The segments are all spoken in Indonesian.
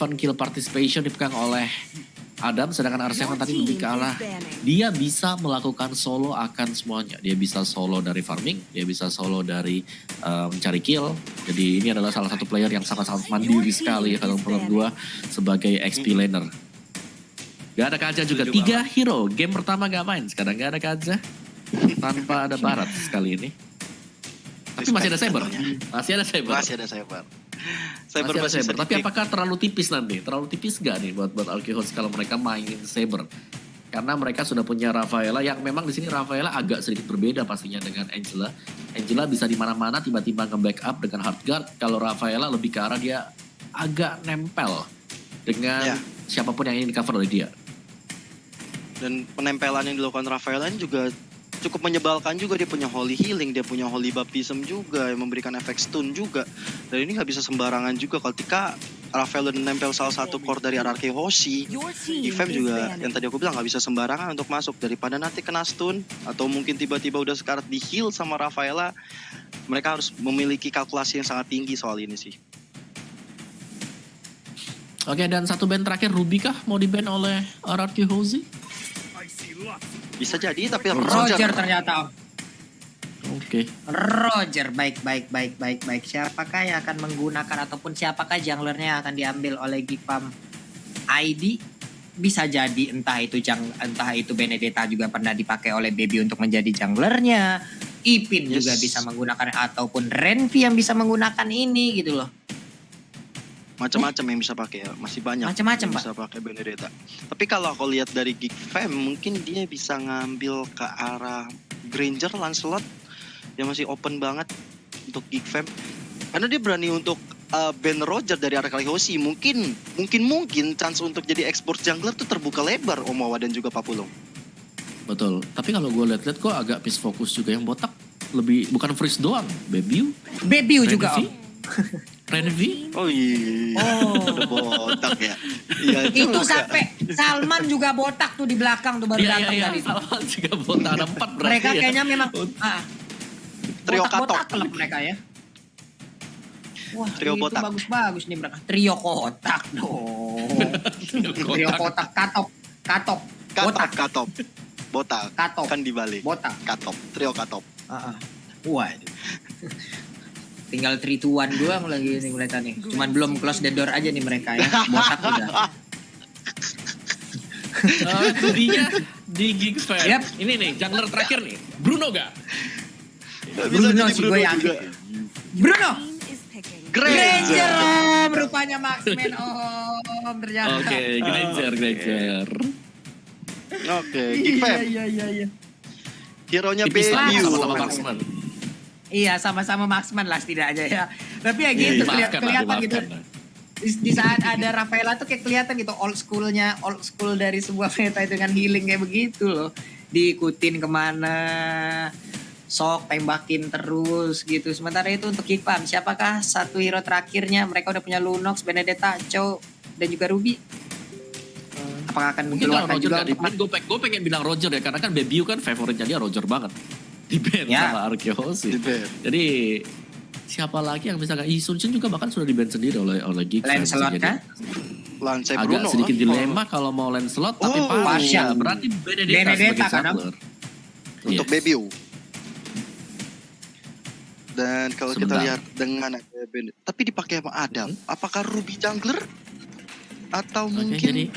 7 kill participation dipegang oleh Adam, sedangkan Arseon tadi lebih ke arah dia bisa melakukan solo akan semuanya. Dia bisa solo dari farming, dia bisa solo dari mencari kill. Jadi ini adalah salah satu player yang sangat-sangat mandiri sekali kalau menurut gue sebagai XP laner. Gak ada Kaja juga, 3 hero. Game pertama gak main, sekarang gak ada Kaja. Tanpa ada Barat sekali ini. Tapi masih ada Saber. Masih ada Saber. Masih ada Saber. Saber. Tapi apakah terlalu tipis nanti? Terlalu tipis gak nih buat Arkehouse kalau mereka mainin Saber? Karena mereka sudah punya Rafaela yang memang di sini Rafaela agak sedikit berbeda pastinya dengan Angela. Angela bisa di mana-mana tiba-tiba nge-backup dengan Heartguard. Kalau Rafaela lebih ke arah dia agak nempel dengan siapapun yang ingin di-cover oleh dia. Dan penempelan yang dilakukan Rafaela ini juga cukup menyebalkan juga. Dia punya Holy Healing, dia punya Holy Baptism juga yang memberikan efek stun juga. Dan ini nggak bisa sembarangan juga ketika Rafael nempel salah satu core dari RRQ Hoshi. Ifem juga yang tadi aku bilang nggak bisa sembarangan untuk masuk. Daripada nanti kena stun atau mungkin tiba-tiba udah sekarat di heal sama Rafaela, mereka harus memiliki kalkulasi yang sangat tinggi soal ini sih. Oke, dan satu band terakhir, Ruby kah mau di-ban oleh RRQ Hoshi? Bisa jadi, tapi Roger ternyata. Oke. Roger, baik. Siapakah yang akan menggunakan ataupun siapakah junglernya yang akan diambil oleh Geekfam ID? Bisa jadi entah itu Benedetta juga pernah dipakai oleh Baby untuk menjadi junglernya. Ipin juga bisa menggunakan ataupun Renvi yang bisa menggunakan ini gitu loh. Macam-macam yang bisa pakai ya, masih banyak Macam-macam, yang bisa pakai Benedetta. Tapi kalau aku lihat dari Geekfam, mungkin dia bisa ngambil ke arah Granger, Lancelot yang masih open banget untuk Geekfam. Karena dia berani untuk ban Roger dari arah Hoshi. Mungkin chance untuk jadi export jungler tuh terbuka lebar Om Wawa dan juga Papulong. Betul. Tapi kalau gue lihat-lihat kok agak piece fokus juga yang botak. Lebih bukan freeze doang, Baby juga Om. Renvi? Oh iya. Udah botak ya. Iya, itu sampai Salman juga botak tuh di belakang tuh baru datang dari itu. Salman juga botak, ada 4 berarti. Mereka kayaknya memang trio botak katok mereka ya. Wah, trio itu botak. bagus nih mereka. Trio kotak dong. Trio kotak katop. Botak. Katop. Kan dibalik. Botak. Katop. Trio katop. Wah. Tinggal 3-2-1 doang lagi nih mereka nih. Cuman belum close the door aja nih mereka ya. Botak udah. Studinya di Geekfam. Yep. Ini nih, jungler terakhir nih. Bruno gak? Bruno sih gue yakin. Bruno! Granger! Rupanya Maxman Om ternyata. Oke, Granger. Oke, Geekfam. Iya. Hero-nya Tipis lah, Baby. sama-sama Marksman. Iya, sama-sama Maxman lah setidaknya ya. Tapi ya gitu, kelihatan gitu. Di saat ada Rafaela tuh kayak kelihatan gitu old school dari sebuah meta itu dengan healing kayak begitu loh. Diikutin kemana, sok tembakin terus gitu. Sementara itu untuk Geekfam, siapakah satu hero terakhirnya? Mereka udah punya Lunox, Benedetta, Chow, dan juga Ruby. Apakah akan mengeluarkan juga? Gue pengen bilang Roger ya, karena kan Baby kan favoritnya dia Roger banget. Di-ban sama Arkeos sih. Jadi siapa lagi yang bisa Isunchen juga bahkan sudah di-ban sendiri oleh Geekfam. Lancelot kan? Lance agak Bruno. sedikit dilema kalau mau Lancelot tapi partial. Berarti Benedetta kan? Untuk Baby. Dan kalau kita lihat dengan tapi dipakai sama Adam, apakah Ruby jungler atau mungkin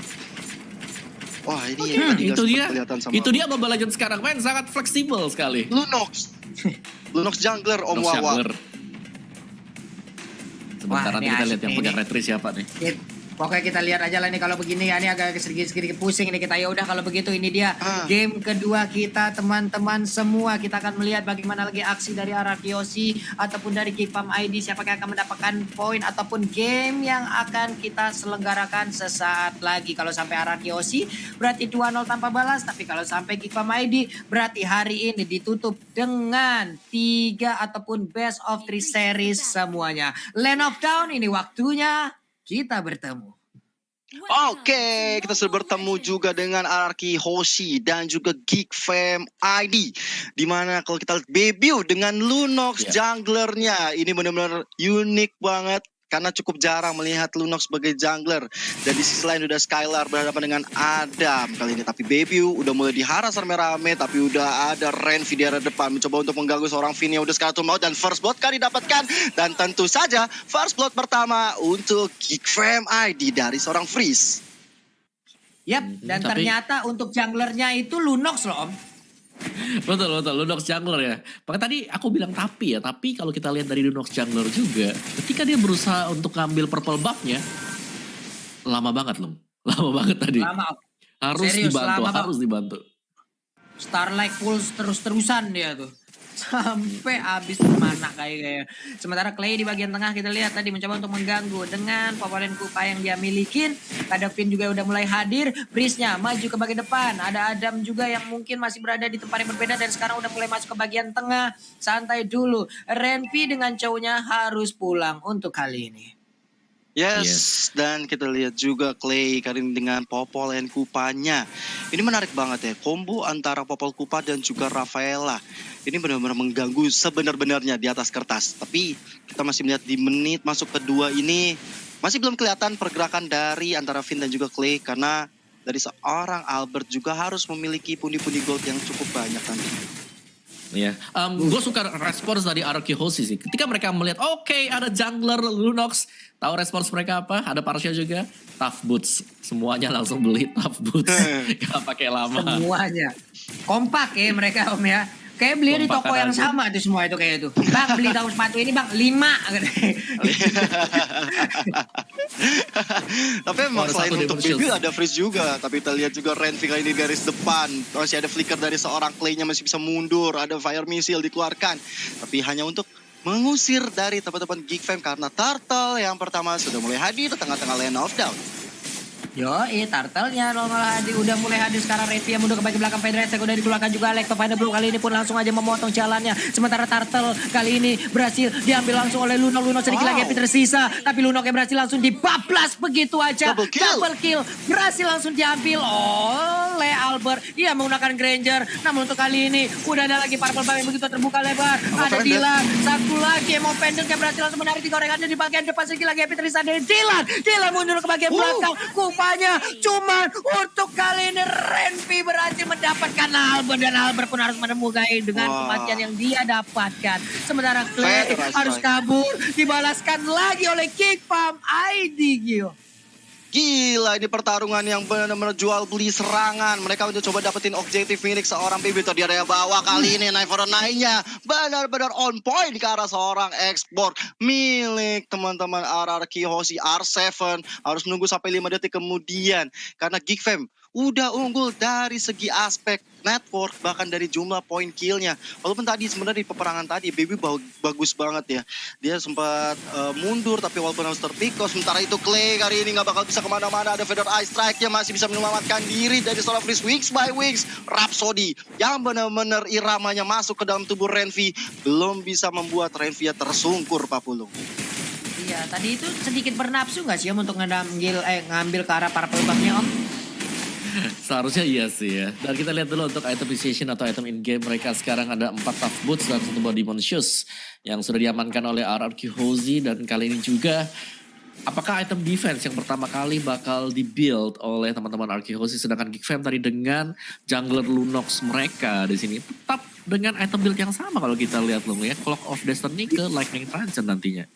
wah ini itu dia Mobile Legends sekarang main sangat fleksibel sekali. Lunox jungler Om Wawa. Sebentar nanti kita lihat yang pegang retri siapa nih. Pokoknya kita lihat aja lah nih kalau begini ya, ini agak sedikit pusing nih kita. Ya udah kalau begitu ini dia game kedua kita teman-teman semua. Kita akan melihat bagaimana lagi aksi dari RRQ Hoshi ataupun dari Geekfam ID, siapa yang akan mendapatkan poin ataupun game yang akan kita selenggarakan sesaat lagi. Kalau sampai RRQ Hoshi berarti 2-0 tanpa balas, tapi kalau sampai Geekfam ID berarti hari ini ditutup dengan 3 ataupun best of 3 series semuanya. Land of Dawn ini waktunya kita bertemu. Oke, kita sudah bertemu juga dengan RRQ Hoshi dan juga Geekfam ID. Dimana kalau kita lihat Baby dengan Lunox junglernya, ini benar-benar unik banget. karena cukup jarang melihat Lunox sebagai jungler. Dan di sisi lain udah Skylar berhadapan dengan Adam kali ini. Tapi Baby udah mulai diharas rame-rame, tapi udah ada Renvi di arah depan mencoba untuk mengganggu seorang Vini yang udah Scarlet Maut, dan first blood kan didapatkan. Dan tentu saja first blood pertama untuk Geek Fam ID dari seorang Freeze. Yap, dan ternyata untuk junglernya itu Lunox loh, Om. Betul, Lunox jungler ya. Makanya tadi aku bilang tapi kalau kita lihat dari Lunox jungler juga, ketika dia berusaha untuk ngambil purple buff-nya, lama banget loh. Lama banget tadi. Lama, Om. Harus Serius, dibantu, lama, harus dibantu. Starlight Pulse terus-terusan dia tuh. Sampai habis mana kayak. Sementara Clay di bagian tengah kita lihat tadi mencoba untuk mengganggu dengan Popolen Kupa yang dia milikin. Kadavin juga udah mulai hadir. Breeze-nya maju ke bagian depan. Ada Adam juga yang mungkin masih berada di tempat yang berbeda dan sekarang udah mulai masuk ke bagian tengah. Santai dulu. Renvi dengan cowoknya harus pulang untuk kali ini. Yes, dan kita lihat juga Clay kali ini dengan Popol and Kupanya. Ini menarik banget ya, combo antara Popol Kupa dan juga Rafaela. Ini benar-benar mengganggu sebenar-benarnya di atas kertas. Tapi kita masih melihat di menit masuk kedua ini, masih belum kelihatan pergerakan dari antara Finn dan juga Clay. Karena dari seorang Albert juga harus memiliki pundi-pundi gold yang cukup banyak nanti. Ya, gue suka respons dari RRQ Hoshi sih. Ketika mereka melihat, oke, ada jungler Lunox, tahu respons mereka apa? Ada Parsha juga, tough boots. Semuanya langsung beli tough boots, gak pakai lama. Semuanya kompak ya mereka, Om ya. Kayak beli di toko yang aja. sama tuh semua itu kayak itu. Bang beli tahu sepatu ini Bang 5. Tapi memang selain untuk Baby ada Freeze juga. Tapi kita lihat juga Renvi kali ini garis depan. Masih ada flicker dari seorang Clay-nya masih bisa mundur. Ada Fire Missile dikeluarkan. Tapi hanya untuk mengusir dari teman-teman Geek Fam. Karena Turtle yang pertama sudah mulai hadir di tengah-tengah lane of down. Turtle-nya udah mulai hadir sekarang. Renvi yang mundur ke bagian belakang. Pedrese udah dikeluarkan juga. Alex Finder Blue kali ini pun langsung aja memotong jalannya. Sementara Turtle kali ini berhasil diambil langsung oleh Lunox. Lunox sedikit lagi happy tersisa. Tapi Lunox yang berhasil langsung dibablas begitu aja. Double kill. Berhasil langsung diambil oleh Albert. Ia menggunakan Granger. Namun untuk kali ini udah ada lagi purple bar yang begitu terbuka lebar. Ada Dylan. Satu lagi Emo Pendant yang berhasil langsung menarik digorengannya di bagian depan. Sedikit lagi happy tersisa dari Dylan. Dylan mundur ke bagian belakang. Kupanya cuman untuk kali ini Renvi berhasil mendapatkan Albert. Dan Albert pun harus menemukan dengan kematian yang dia dapatkan. Sementara Clay harus kabur. Dibalaskan lagi oleh Geek Fam ID Gio. Gila, ini pertarungan yang benar-benar jual beli serangan. Mereka udah coba dapetin objektif milik seorang Baby di area bawah. Kali ini Knife for a Nine-nya benar-benar on point ke arah seorang ekspor milik teman-teman RRQ Hoshi R7. Harus nunggu sampai 5 detik kemudian. Karena Geek Fam udah unggul dari segi aspek network, bahkan dari jumlah point kill-nya. Walaupun tadi sebenarnya di peperangan tadi Baby bagus banget ya. Dia sempat mundur tapi walaupun harus terpikos. Sementara itu Clay kali ini nggak bakal bisa kemana-mana. Ada Feather Eye Strike-nya masih bisa menyelamatkan diri dari seorang Freeze. Wings by Wings. Rhapsody yang benar-benar iramanya masuk ke dalam tubuh Renvi. Belum bisa membuat Renvi tersungkur, Pak Pulung. Iya, tadi itu sedikit bernafsu nggak sih Om untuk ngambil ke arah para pelubangnya Om? Seharusnya iya sih ya. Dan kita lihat dulu untuk item appreciation atau item in-game mereka sekarang ada 4 tough boots dan 1 body demon shoes yang sudah diamankan oleh RRQ Hoshi. Dan kali ini juga apakah item defense yang pertama kali bakal di-build oleh teman-teman RRQ Hoshi, sedangkan Geek Fam tadi dengan jungler Lunox mereka di sini tetap dengan item build yang sama kalau kita lihat loh ya. Clock of Destiny ke Lightning Transcend nantinya.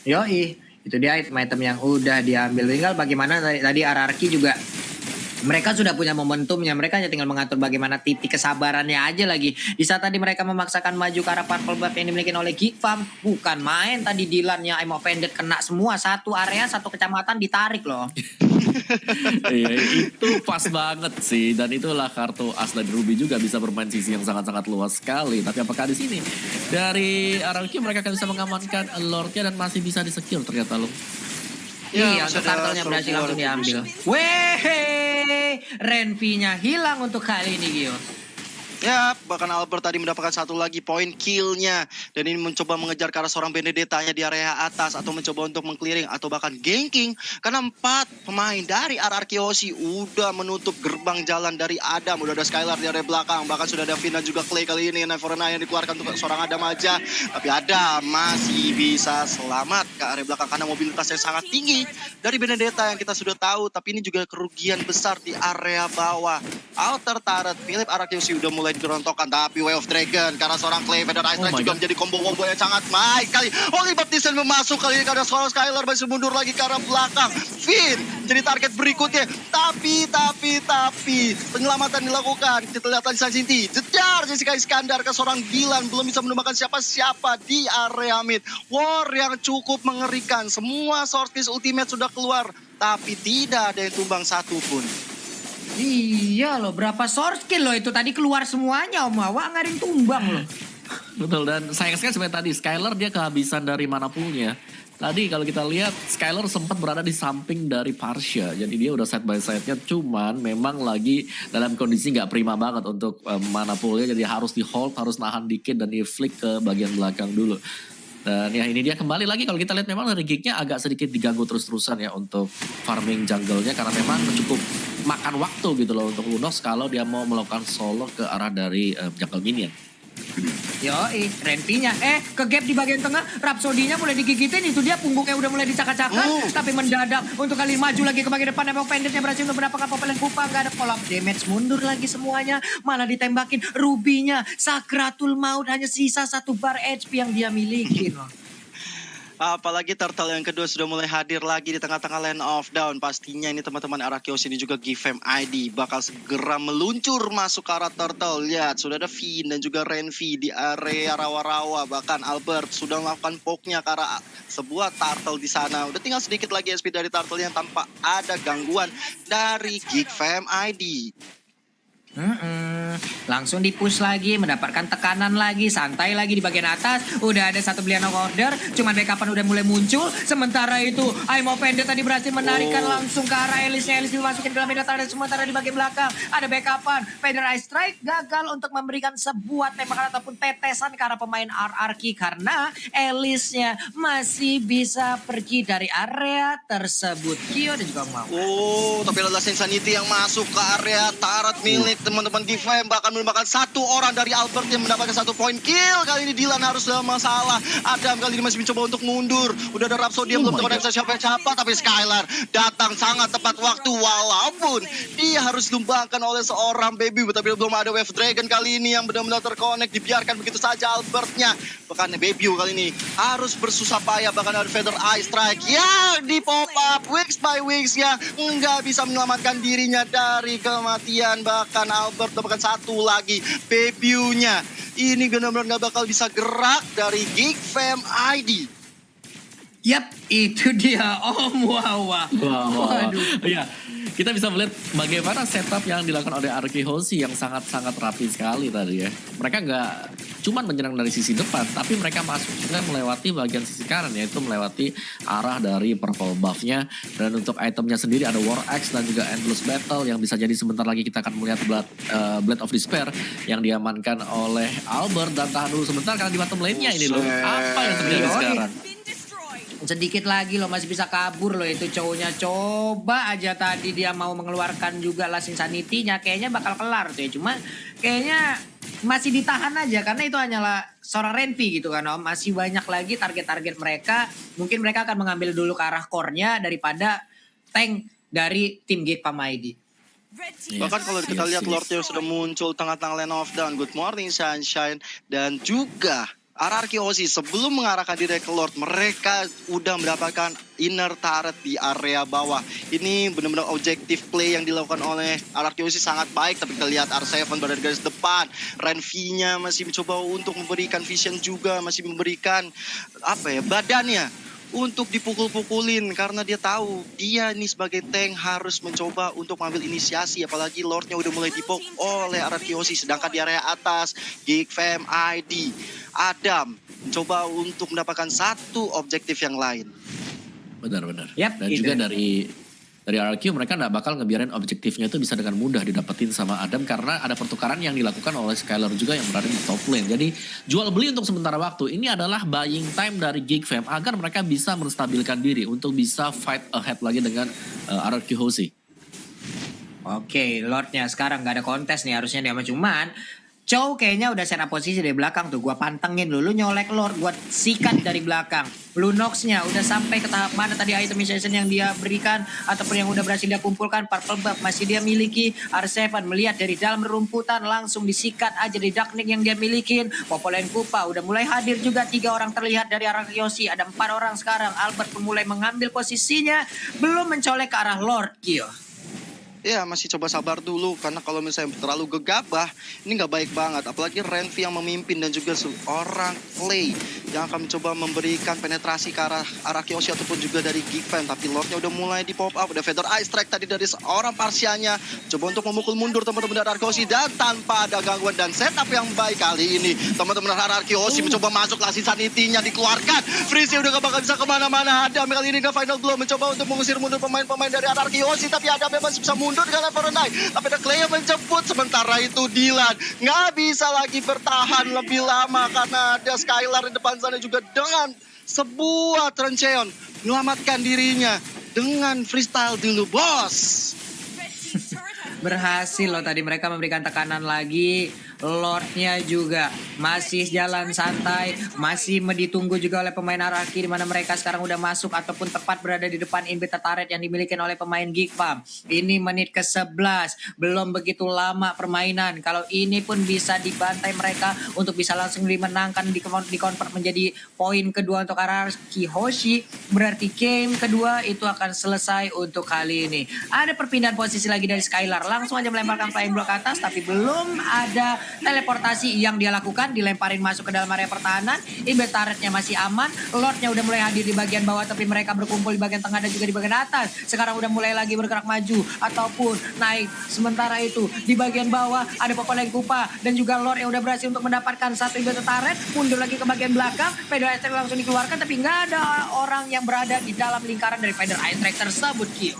Yoi, itu dia item-item yang udah diambil. Tinggal bagaimana tadi RRQ juga mereka sudah punya momentumnya, mereka hanya tinggal mengatur bagaimana titik kesabarannya aja lagi. Di saat tadi mereka memaksakan maju ke arah purple buff yang dimiliki oleh Geek Fam, bukan main tadi Dylan-nya Emo Pendant kena semua, satu area, satu kecamatan ditarik loh. Iya, itu pas banget sih, dan itulah kartu as dan Ruby juga bisa bermain sisi yang sangat-sangat luas sekali. Tapi apakah di sini dari RRQ mereka akan bisa mengamankan Lord-nya dan masih bisa di-secure ternyata loh. Iya, untuk turtle-nya berhasil langsung diambil. Weh, Renvi-nya hilang untuk kali ini, Gio. Ya, bahkan Albert tadi mendapatkan satu lagi poin kill-nya. Dan ini mencoba mengejar ke arah seorang Benedetta-nya di area atas. Atau mencoba untuk meng-clearing atau bahkan ganking. Karena 4 pemain dari RRQ Aussie udah menutup gerbang jalan dari Adam. Udah ada Skylar di area belakang. Bahkan sudah ada Vina juga Clay kali ini. Neverna yang dikeluarkan untuk seorang Adam aja. Tapi Adam masih bisa selamat ke area belakang. Karena mobilitas yang sangat tinggi dari Benedetta yang kita sudah tahu. Tapi ini juga kerugian besar di area bawah. Outer turret Philip RRQ Aussie udah mulai dirontokkan, tapi Way of Dragon karena seorang Clay Feather Ice Strike juga menjadi combo-combo yang sangat baik kali. Holy Baptisten memasuk kali ini karena seorang Skylar masih mundur lagi ke arah belakang. Finn jadi target berikutnya, tapi penyelamatan dilakukan. Kita lihat tadi Sansinti jejar Jessica Iskandar ke seorang Dylan, belum bisa menemukan siapa-siapa di area mid. War yang cukup mengerikan, semua source ultimate sudah keluar, tapi tidak ada yang tumbang satupun. Iya loh, berapa source kill loh itu tadi keluar semuanya Om Wawa, nggak ada yang tumbang loh. Betul, dan sayang sekali sebenarnya tadi Skylar dia kehabisan dari mana poolnya. Tadi kalau kita lihat Skylar sempat berada di samping dari Parsha, jadi dia udah side by side-nya, cuman memang lagi dalam kondisi nggak prima banget untuk mana poolnya, jadi harus di hold, harus nahan dikit dan di flick ke bagian belakang dulu. Dan ya ini dia kembali lagi kalau kita lihat memang dari gignya agak sedikit diganggu terus-terusan ya untuk farming jungle-nya karena memang cukup makan waktu gitu loh untuk Lunox kalau dia mau melakukan solo ke arah dari jungle minion. Yoi, Renfinya. Ke gap di bagian tengah, Rhapsody-nya mulai digigitin, itu dia punggungnya udah mulai dicakar-cakar. Tapi mendadak untuk kali maju lagi ke bagian depan, emang pendeknya berhasil untuk mendapatkan Popelen Pupa, gak ada follow up damage, mundur lagi semuanya, malah ditembakin Ruby-nya, Sakratul Maut, hanya sisa 1 bar HP yang dia miliki loh. Apalagi Turtle yang kedua sudah mulai hadir lagi di tengah-tengah Land of Down. Pastinya ini teman-teman Arakios ini juga Gfam ID bakal segera meluncur masuk ke arah Turtle. Lihat, sudah ada Finn dan juga Renvi di area rawa-rawa. Bahkan Albert sudah melakukan poke-nya ke arah sebuah Turtle di sana. Udah tinggal sedikit lagi SP dari Turtle yang tanpa ada gangguan dari Gfam ID. Langsung di-push lagi, mendapatkan tekanan lagi, santai lagi di bagian atas. Udah ada satu belian order, cuman backupan udah mulai muncul. Sementara itu, Aimo Pendek tadi berhasil menarikan langsung ke arah Elisnya. Elis dimasukin ke dalam medan dan sementara di bagian belakang ada backupan. Feather Ice Strike gagal untuk memberikan sebuah tembakan ataupun tetesan ke arah pemain RRQ karena Elisnya masih bisa pergi dari area tersebut. Kyo dan juga mau. Tapi adalah Insanity yang masuk ke area turret milik teman-teman Gfam, bahkan menembakkan 1 orang dari Albert yang mendapatkan 1 poin kill. Kali ini Dylan harus dalam masalah. Adam kali ini masih mencoba untuk mundur. Udah ada Rhapsody yang belum tahu siapa-siapa, tapi Skylar datang sangat tepat waktu walaupun dia harus ditumbangkan oleh seorang baby. Tapi belum ada Wave Dragon kali ini yang benar-benar terkonek, dibiarkan begitu saja Albertnya. Bahkan baby kali ini harus bersusah payah, bahkan ada Feather Ice Strike ya di pop up weeks by weeks ya, nggak bisa menyelamatkan dirinya dari kematian. Bahkan Albert dapatkan 1 lagi debutnya. Ini benar-benar gak bakal bisa gerak dari Gfam ID. Yap, itu dia Om Wawa. Waduh. Iya, kita bisa melihat bagaimana setup yang dilakukan oleh Arki Hoshi yang sangat-sangat rapi sekali tadi ya. Mereka nggak cuman menyerang dari sisi depan, tapi mereka masuk juga melewati bagian sisi kanan, yaitu melewati arah dari purple buff-nya. Dan untuk itemnya sendiri ada War Axe dan juga Endless Battle yang bisa jadi sebentar lagi kita akan melihat Blade of Despair yang diamankan oleh Albert. Dan tahan dulu sebentar karena di bottom lane-nya ini loh. Apa yang terjadi sekarang? Sedikit lagi loh, masih bisa kabur loh itu cowoknya. Coba aja tadi dia mau mengeluarkan juga Last Insanity-nya, kayaknya bakal kelar tuh ya. Cuma kayaknya masih ditahan aja karena itu hanyalah seorang Renvi gitu kan Om. Masih banyak lagi target-target mereka. Mungkin mereka akan mengambil dulu ke arah core-nya daripada tank dari tim Gfam ID. Bahkan kalau kita lihat Lordnya sudah muncul tengah-tengah Land of Down. Good morning Sunshine. Dan juga RRQ Aussie sebelum mengarahkan diri ke Lord, mereka udah mendapatkan inner turret di area bawah. Ini benar-benar objektif play yang dilakukan oleh RRQ Aussie sangat baik. Tapi kita lihat R7 berada di garis depan. Renvi-nya masih mencoba untuk memberikan vision juga, masih memberikan badannya untuk dipukul-pukulin karena dia tahu dia ini sebagai tank harus mencoba untuk mengambil inisiasi, apalagi Lordnya udah mulai dipok oleh RRQ Aussie. Sedangkan di area atas Gfam ID Adam mencoba untuk mendapatkan 1 objektif yang lain. Benar-benar. Yap, dan juga dari RRQ mereka nggak bakal ngebiarin objektifnya itu bisa dengan mudah didapetin sama Adam karena ada pertukaran yang dilakukan oleh Skylar juga yang berada di top lane. Jadi jual beli untuk sementara waktu ini adalah buying time dari Geek Fam agar mereka bisa menstabilkan diri untuk bisa fight ahead lagi dengan RRQ Hoshi. Oke, Lordnya sekarang nggak ada kontes nih harusnya dia, cuman Chow kayaknya udah set up posisi dari belakang tuh. Gua pantengin dulu, nyolek Lord, gua sikat dari belakang. Lunox-nya udah sampai ke tahap mana tadi itemization yang dia berikan ataupun yang udah berhasil dia kumpulkan. Purple buff masih dia miliki. R7 melihat dari dalam rumputan langsung disikat aja di Darknik yang dia milikin. Popolen Kupa udah mulai hadir juga, 3 orang terlihat dari arah Yoshi. Ada 4 orang sekarang. Albert pun mulai mengambil posisinya, belum mencolek ke arah Lord Kyo. Ya masih coba sabar dulu karena kalau misalnya terlalu gegabah ini nggak baik banget, apalagi Renvi yang memimpin dan juga seorang Clay yang akan mencoba memberikan penetrasi ke arah Kyoshi ataupun juga dari Geek Fam. Tapi Lordnya udah mulai di pop up, udah Feather Ice Strike tadi dari seorang Parsianya, coba untuk memukul mundur teman-teman dari Kyoshi dan tanpa ada gangguan dan setup yang baik kali ini teman-teman dari Kyoshi mencoba masuk lasin sanitinya dikeluarkan. Freezy udah gak bakal bisa kemana-mana. Adam kali ini ke final blow mencoba untuk mengusir mundur pemain-pemain dari Kyoshi, tapi Adam masih bisa mundur dengan Fahrenheit. Tapi ada Clay yang menjemput. Sementara itu Dylan nggak bisa lagi bertahan lebih lama karena ada Skylar di depan sana juga dengan sebuah Trencheon menyelamatkan dirinya dengan freestyle dulu, bos. Berhasil loh tadi mereka memberikan tekanan lagi. Lordnya juga masih jalan santai, masih ditunggu juga oleh pemain RRQ di mana mereka sekarang udah masuk ataupun tepat berada di depan inhibitor turret yang dimiliki oleh pemain Geek Fam. Ini menit ke-11, belum begitu lama permainan. Kalau ini pun bisa dibantai mereka untuk bisa langsung dimenangkan, di-convert menjadi poin kedua untuk RRQ Hoshi. Berarti game kedua itu akan selesai untuk kali ini. Ada perpindahan posisi lagi dari Skylar, langsung aja melemparkan flying block ke atas, tapi belum ada teleportasi yang dia lakukan, dilemparin masuk ke dalam area pertahanan. Inhibitor turretnya masih aman, Lordnya udah mulai hadir di bagian bawah, tapi mereka berkumpul di bagian tengah dan juga di bagian atas. Sekarang udah mulai lagi bergerak maju ataupun naik. Sementara itu di bagian bawah ada Popolen Kupa dan juga Lord yang udah berhasil untuk mendapatkan satu inhibitor turret. Mundur lagi ke bagian belakang, Feather Ice Strike langsung dikeluarkan, tapi nggak ada orang yang berada di dalam lingkaran dari Feather Ice Strike tersebut, Kyo.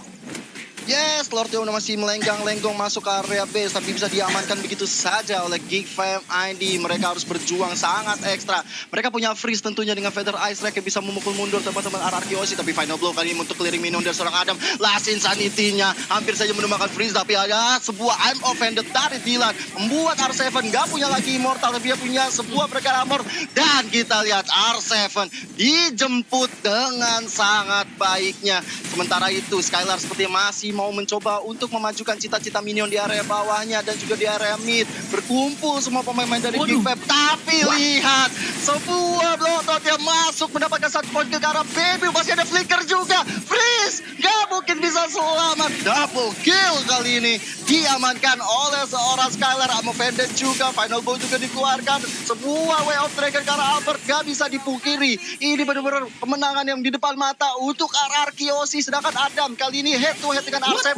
Yes, Lordnya udah masih melenggang-lenggong masuk ke area base, tapi bisa diamankan begitu saja oleh Geek Fam ID. Mereka harus berjuang sangat ekstra. Mereka punya freeze tentunya dengan Feather Ice Strike yang bisa memukul mundur teman-teman RRQ Hoshi. Tapi final blow kali ini untuk clearing minion dari seorang Adam. Last Insanity-nya hampir saja menumbangkan freeze, tapi ada sebuah I'm offended dari Dylan. Membuat R7 gak punya lagi immortal, tapi dia punya sebuah breaker armor. Dan kita lihat R7 dijemput dengan sangat baiknya. Sementara itu Skylar seperti masih mau mencoba untuk memajukan cita-cita minion di area bawahnya dan juga di area mid. Berkumpul semua pemain-pemain dari Geek Fam. Tapi lihat sebuah bloodshot yang masuk mendapatkan satu poin ke arah baby. Masih ada flicker juga. Freeze! Gak mungkin bisa selamat. Double kill kali ini diamankan oleh seorang Skylar. Offended juga. Final bow juga dikeluarkan. Sebuah way of dragon ke arah Albert gak bisa dipungkiri. Ini benar-benar kemenangan yang di depan mata untuk RRQ Hoshi. Sedangkan Adam kali ini head to head dengan R7.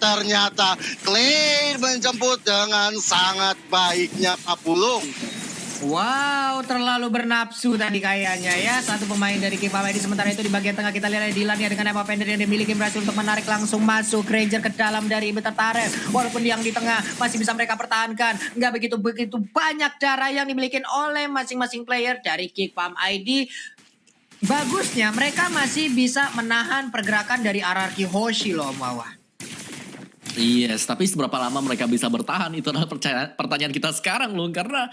Ternyata Clay menjemput dengan sangat baiknya Apulung. Wow, terlalu bernafsu tadi kayaknya ya. Satu pemain dari Geek Fam ID. Sementara itu di bagian tengah kita lihat Dylan ya dengan Emma Fender yang dimiliki berhasil untuk menarik langsung masuk Ranger ke dalam dari inhibitor turret. Walaupun yang di tengah masih bisa mereka pertahankan. Nggak begitu banyak darah yang dimiliki oleh masing-masing player dari Geek Fam ID. Bagusnya mereka masih bisa menahan pergerakan dari RRQ Hoshi loh, Mawah. Yes, tapi seberapa lama mereka bisa bertahan itu adalah pertanyaan kita sekarang loh. Karena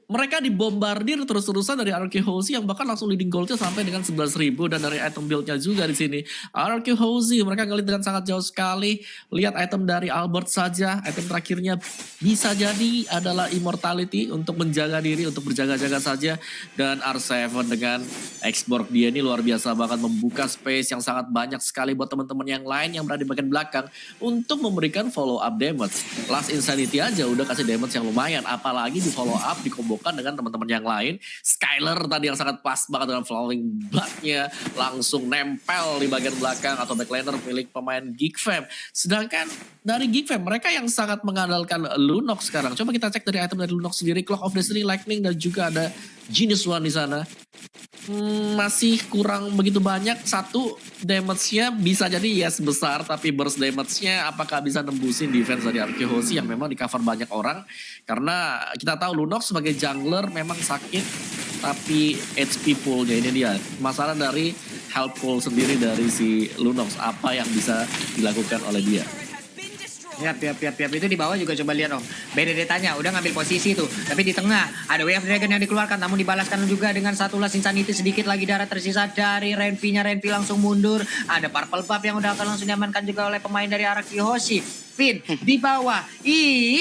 mereka dibombardir terus-terusan dari RRQ Hoshi yang bahkan langsung leading goldnya sampai dengan 11.000 dan dari item buildnya juga di sini. RRQ Hoshi mereka ngelit dengan sangat jauh sekali. Lihat item dari Albert saja, item terakhirnya bisa jadi adalah Immortality untuk menjaga diri, untuk berjaga-jaga saja. Dan R7 dengan X-Borg dia ini luar biasa banget membuka space yang sangat banyak sekali buat teman-teman yang lain yang berada di bagian belakang untuk memberikan follow up damage. Last Insanity aja udah kasih damage yang lumayan, apalagi di follow up dikombokan dengan teman-teman yang lain. Skylar tadi yang sangat pas banget dengan flowing blood-nya langsung nempel di bagian belakang atau backliner milik pemain Geek Fam. Sedangkan dari Geek Fam mereka yang sangat mengandalkan Lunox sekarang. Coba kita cek dari item dari Lunox sendiri, Clock of Destiny, Lightning dan juga ada Genius One di sana. Masih kurang begitu banyak. Satu, damage-nya bisa jadi yes besar, tapi burst damage-nya apakah bisa nembusin defense dari Arkehosi yang memang di cover banyak orang. Karena kita tahu Lunox sebagai jungler memang sakit, tapi HP pool-nya ini dia. Masalah dari health pool sendiri dari si Lunox, apa yang bisa dilakukan oleh dia. Yap. Itu di bawah juga coba lihat Om. Benedetta-nya udah ngambil posisi tuh. Tapi di tengah ada Way of Dragon yang dikeluarkan. Namun dibalaskan juga dengan satu last insanity. Sedikit lagi darah tersisa dari Renpi-nya. Renpi langsung mundur. Ada Purple Buff yang udah akan langsung diamankan juga oleh pemain dari Arakihoshi. Finn di bawah.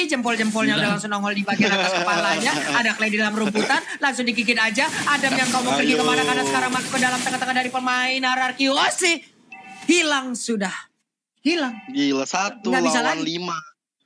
Jempol-jempolnya udah langsung nongol di bagian atas kepalanya. Ada Clay di dalam rumputan. Langsung digigit aja. Adam yang kau mau pergi kemana. Karena sekarang masuk ke dalam tengah-tengah dari pemain Arakihoshi. Hilang sudah. Hilang. Gila, 1 Nggak bisa lawan lagi. 5.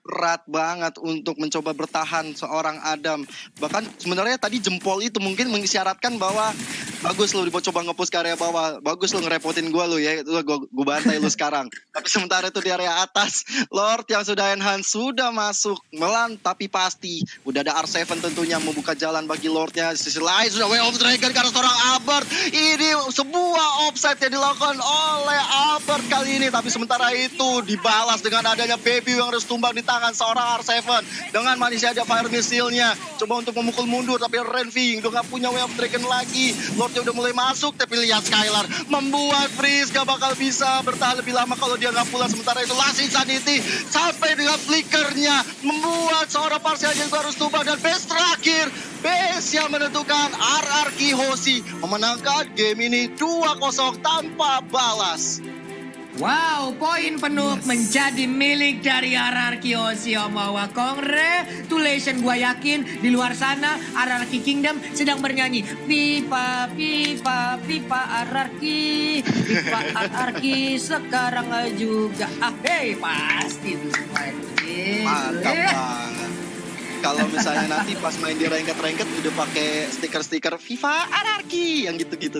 Berat banget untuk mencoba bertahan seorang Adam. Bahkan sebenarnya tadi jempol itu mungkin mengisyaratkan bahwa bagus lu coba nge-push ke area bawah. Bagus lu ngerepotin gua lu ya. Itu gua bantai lu sekarang. Tapi sementara itu di area atas, Lord yang sudah enhance sudah masuk melan, tapi pasti udah ada R7 tentunya membuka jalan bagi Lordnya. Di sisi lain sudah Way of Dragon karena seorang Albert. Ini sebuah offside yang dilakukan oleh Albert kali ini. Tapi sementara itu dibalas dengan adanya Baby yang harus tumbang di tangan seorang R7 dengan manisnya ada fire missile-nya. Coba untuk memukul mundur tapi Renvi udah gak punya Way of Dragon lagi. Lordnya udah mulai masuk tapi lihat Skylar membuat freeze, gak bakal bisa bertahan lebih lama kalau dia gak pulang. Sementara itu Last Insanity sampai dengan flickernya membuat seorang Parsial juga harus tumbang. Dan base terakhir, base yang menentukan Arakihoshi memenangkan game ini 2-0 tanpa balas. Wow, poin penuh menjadi milik dari Arakihoshi Omawa. Congratulations, gue yakin di luar sana Ararki Kingdom sedang bernyanyi Pipa, Pipa, Pipa Ararki, Pipa Ararki sekarang juga. Hey, pasti tuh main Mantap banget. Kalau misalnya nanti pas main di ranked udah pakai stiker-stiker FIFA Anarki yang gitu-gitu tuh.